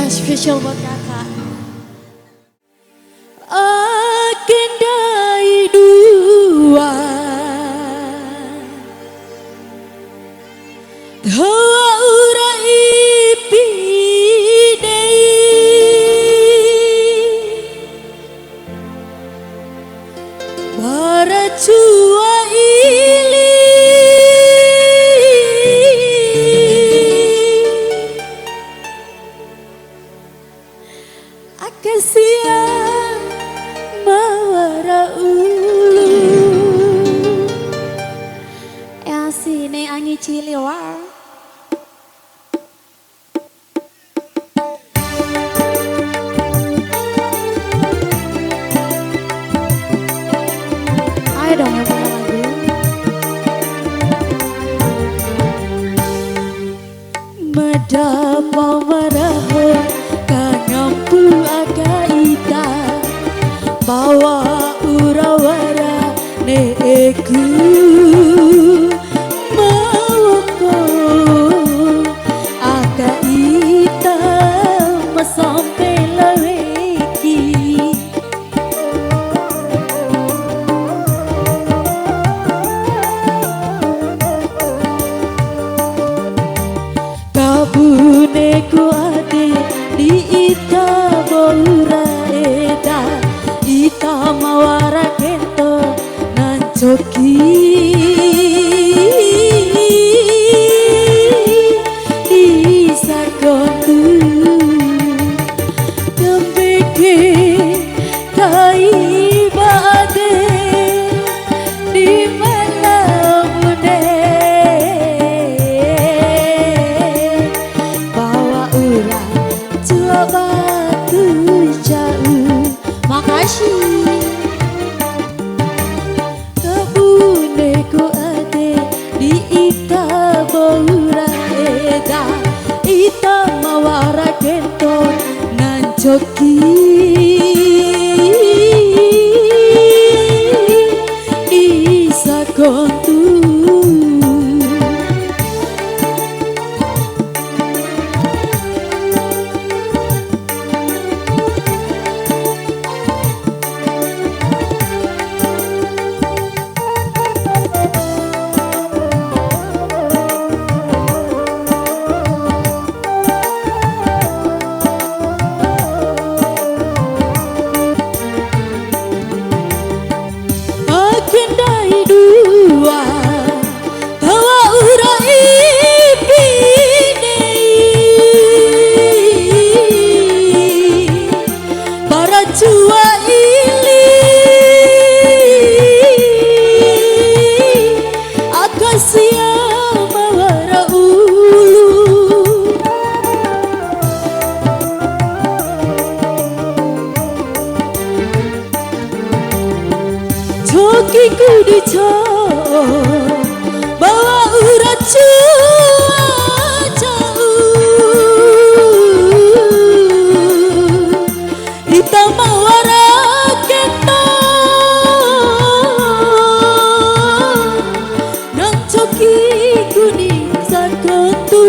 spesial buat kakak. Agendai dua hawa ura ipidei para cua ili akasia mawara ulu sini angi ciliwar. Ayo dong yang punya lagu. Madapa maraho kangampu agaita bawa urawara neeku mawoko agaita masampai laweki kabuneku ade di ita boura eda ita mawara kento nancoki di sakotu dembeke kai bade di malamune bawa ura cua batu jauh. Makasih. Kebuneku ade di ita boura eda ita mawara kento nancoki isa kontu. Agendai dua hawa ura ipidei para cua ili akasia mawara ulu Joki kudico bawa ura cua jauh ita mawara kento nang joki kuning sakotu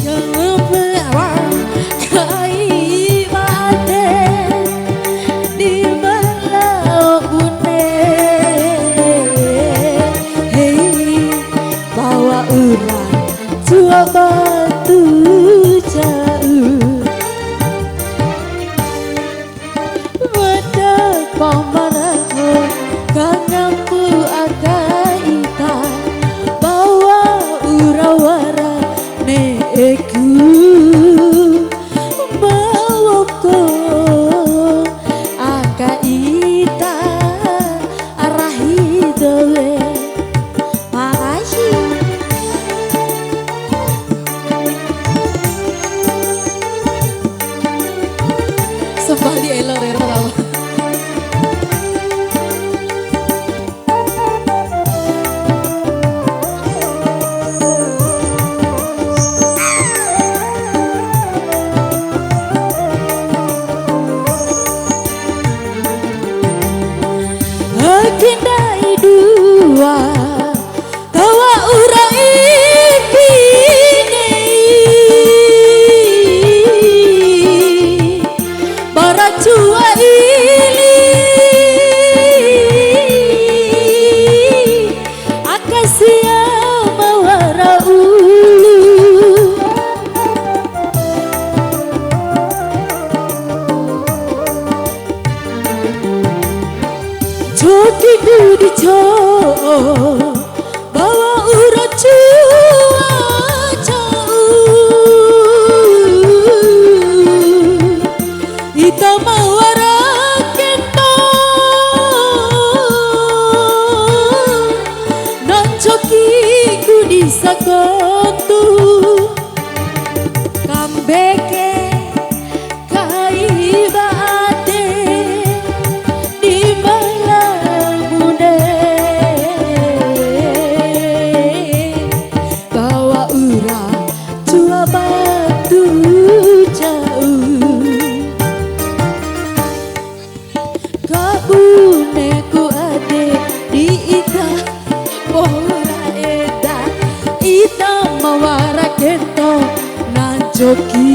jangan berawal kai bade di cua batu jauh wadah pamaraho kangampu agaita bawa urawara neeku bawoko agaita arahidowe. Makasih. bawa ura cuaca ita mawara kento nancoki kudi sakotu kambeke kaibate di malam muda bawa ura cua batu jauh kabuneku ade di ita ora eda ita mawara kento nanjoki